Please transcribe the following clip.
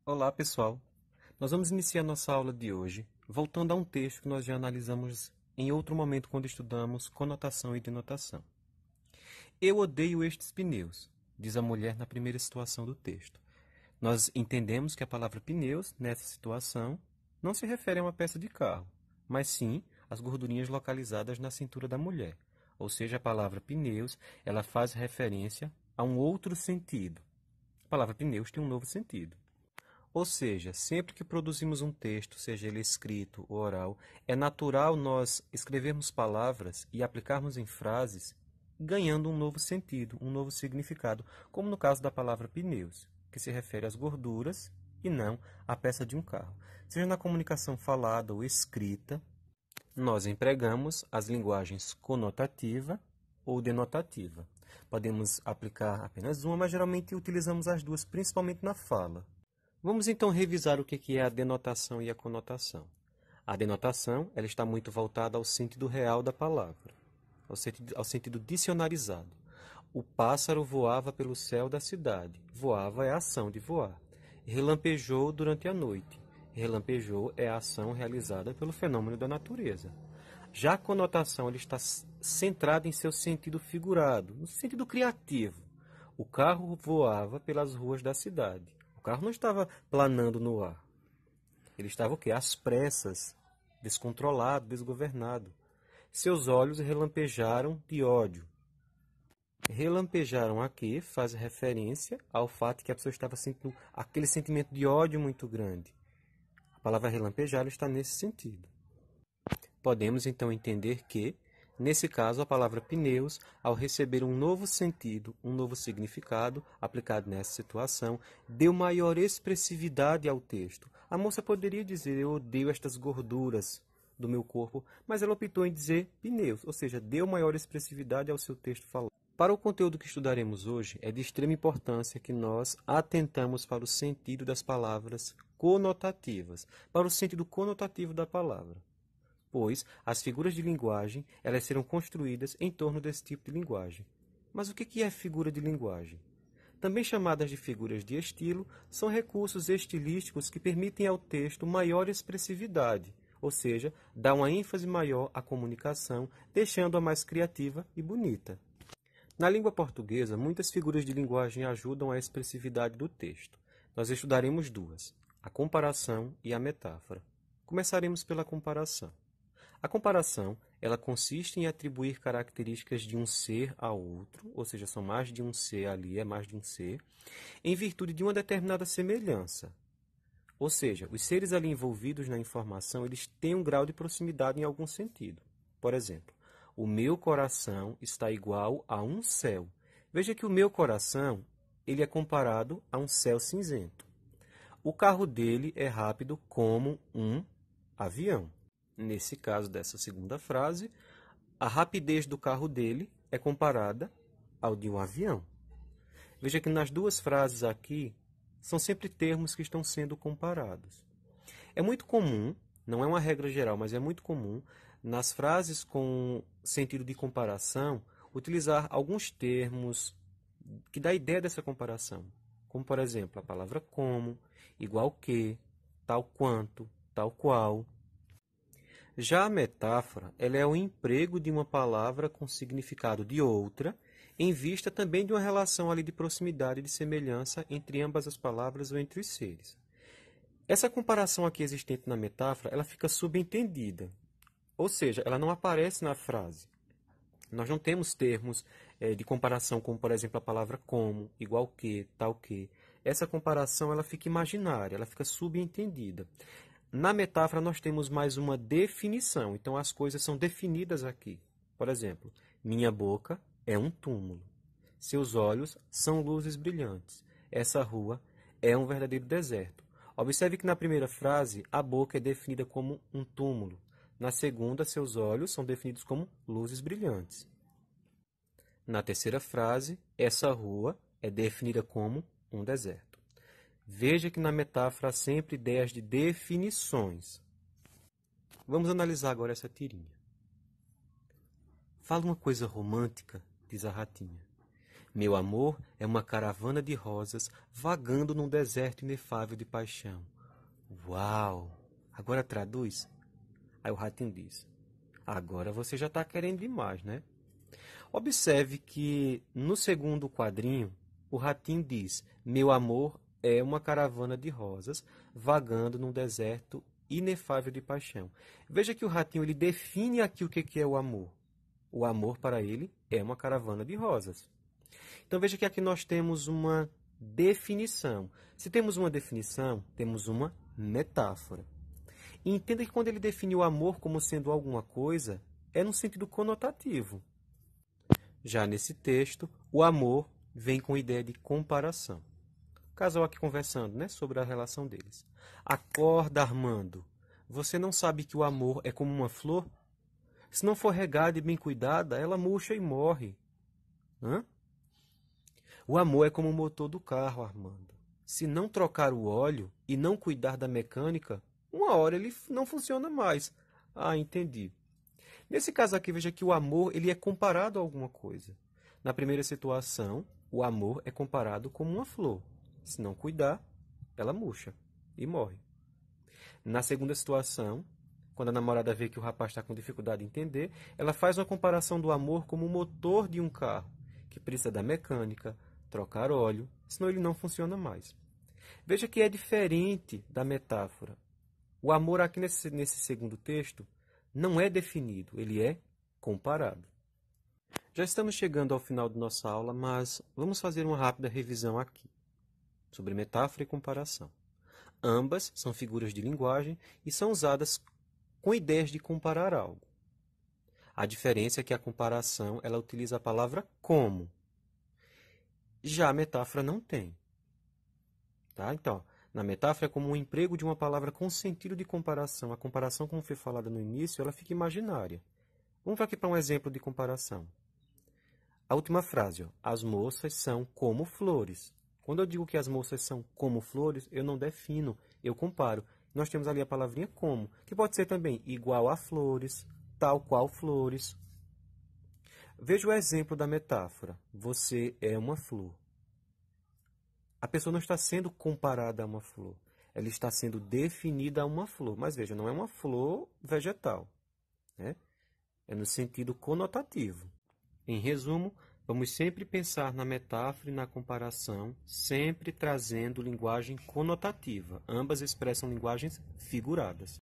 Olá, pessoal! Nós vamos iniciar nossa aula de hoje voltando a um texto que nós já analisamos em outro momento quando estudamos conotação e denotação. Eu odeio estes pneus, diz a mulher na primeira situação do texto. Nós entendemos que a palavra pneus, nessa situação, não se refere a uma peça de carro, mas sim às gordurinhas localizadas na cintura da mulher. Ou seja, a palavra pneus, ela faz referência a um outro sentido. A palavra pneus tem um novo sentido. Ou seja, sempre que produzimos um texto, seja ele escrito ou oral, é natural nós escrevermos palavras e aplicarmos em frases, ganhando um novo sentido, um novo significado, como no caso da palavra pneus, que se refere às gorduras e não à peça de um carro. Seja na comunicação falada ou escrita, nós empregamos as linguagens conotativa ou denotativa. Podemos aplicar apenas uma, mas geralmente utilizamos as duas, principalmente na fala. Vamos então revisar o que é a denotação e a conotação. A denotação ela está muito voltada ao sentido real da palavra, ao sentido dicionarizado. O pássaro voava pelo céu da cidade. Voava é a ação de voar. Relampejou durante a noite. Relampejou é a ação realizada pelo fenômeno da natureza. Já a conotação ela está centrada em seu sentido figurado, no sentido criativo. O carro voava pelas ruas da cidade. O carro não estava planando no ar. Ele estava o quê? Às pressas, descontrolado, desgovernado. Seus olhos relampejaram de ódio. Relampejaram aqui faz referência ao fato que a pessoa estava sentindo aquele sentimento de ódio muito grande. A palavra relampejar está nesse sentido. Podemos então entender que, nesse caso, a palavra pneus, ao receber um novo sentido, um novo significado aplicado nessa situação, deu maior expressividade ao texto. A moça poderia dizer, eu odeio estas gorduras do meu corpo, mas ela optou em dizer pneus, ou seja, deu maior expressividade ao seu texto falado. Para o conteúdo que estudaremos hoje, é de extrema importância que nós atentamos para o sentido das palavras conotativas, para o sentido conotativo da palavra, pois as figuras de linguagem elas serão construídas em torno desse tipo de linguagem. Mas o que é figura de linguagem? Também chamadas de figuras de estilo, são recursos estilísticos que permitem ao texto maior expressividade, ou seja, dá uma ênfase maior à comunicação, deixando-a mais criativa e bonita. Na língua portuguesa, muitas figuras de linguagem ajudam a expressividade do texto. Nós estudaremos duas, a comparação e a metáfora. Começaremos pela comparação. A comparação, ela consiste em atribuir características de um ser a outro, ou seja, são mais de um ser ali, é mais de um ser, em virtude de uma determinada semelhança. Ou seja, os seres ali envolvidos na informação, eles têm um grau de proximidade em algum sentido. Por exemplo, o meu coração está igual a um céu. Veja que o meu coração, ele é comparado a um céu cinzento. O carro dele é rápido como um avião. Nesse caso dessa segunda frase, a rapidez do carro dele é comparada ao de um avião. Veja que nas duas frases aqui, são sempre termos que estão sendo comparados. É muito comum, não é uma regra geral, mas é muito comum, nas frases com sentido de comparação, utilizar alguns termos que dá a ideia dessa comparação. Como, por exemplo, a palavra como, igual que, tal quanto, tal qual. Já a metáfora, ela é o emprego de uma palavra com significado de outra, em vista também de uma relação ali de proximidade e de semelhança entre ambas as palavras ou entre os seres. Essa comparação aqui existente na metáfora, ela fica subentendida, ou seja, ela não aparece na frase. Nós não temos termos de comparação como, por exemplo, a palavra como, igual que, tal que. Essa comparação ela fica imaginária, ela fica subentendida. Na metáfora, nós temos mais uma definição. Então, as coisas são definidas aqui. Por exemplo, minha boca é um túmulo. Seus olhos são luzes brilhantes. Essa rua é um verdadeiro deserto. Observe que na primeira frase, a boca é definida como um túmulo. Na segunda, seus olhos são definidos como luzes brilhantes. Na terceira frase, essa rua é definida como um deserto. Veja que na metáfora há sempre ideias de definições. Vamos analisar agora essa tirinha. Fala uma coisa romântica, diz a ratinha. Meu amor é uma caravana de rosas vagando num deserto inefável de paixão. Uau! Agora traduz. Aí o ratinho diz: agora você já está querendo demais, né? Observe que no segundo quadrinho, o ratinho diz: meu amor é uma caravana de rosas vagando num deserto inefável de paixão. Veja que o ratinho ele define aqui o que é o amor. O amor para ele é uma caravana de rosas. Então veja que aqui nós temos uma definição. Se temos uma definição, temos uma metáfora. E entenda que quando ele define o amor como sendo alguma coisa, é no sentido conotativo. Já nesse texto, o amor vem com a ideia de comparação. O casal aqui conversando, né, sobre a relação deles. Acorda, Armando. Você não sabe que o amor é como uma flor? Se não for regada e bem cuidada, ela murcha e morre. Hã? O amor é como o motor do carro, Armando. Se não trocar o óleo e não cuidar da mecânica, uma hora ele não funciona mais. Ah, entendi. Nesse caso aqui, veja que o amor ele é comparado a alguma coisa. Na primeira situação, o amor é comparado como uma flor. Se não cuidar, ela murcha e morre. Na segunda situação, quando a namorada vê que o rapaz está com dificuldade de entender, ela faz uma comparação do amor como o motor de um carro, que precisa da mecânica, trocar óleo, senão ele não funciona mais. Veja que é diferente da metáfora. O amor aqui nesse segundo texto não é definido, ele é comparado. Já estamos chegando ao final de nossa aula, mas vamos fazer uma rápida revisão aqui sobre metáfora e comparação. Ambas são figuras de linguagem e são usadas com ideias de comparar algo. A diferença é que a comparação ela utiliza a palavra como. Já a metáfora não tem. Tá? Então, na metáfora é como um emprego de uma palavra com sentido de comparação. A comparação, como foi falada no início, ela fica imaginária. Vamos aqui para um exemplo de comparação. A última frase, ó, as moças são como flores. Quando eu digo que as moças são como flores, eu não defino, eu comparo. Nós temos ali a palavrinha como, que pode ser também igual a flores, tal qual flores. Veja o exemplo da metáfora. Você é uma flor. A pessoa não está sendo comparada a uma flor. Ela está sendo definida a uma flor. Mas veja, não é uma flor vegetal, né? É no sentido conotativo. Em resumo, vamos sempre pensar na metáfora e na comparação, sempre trazendo linguagem conotativa. Ambas expressam linguagens figuradas.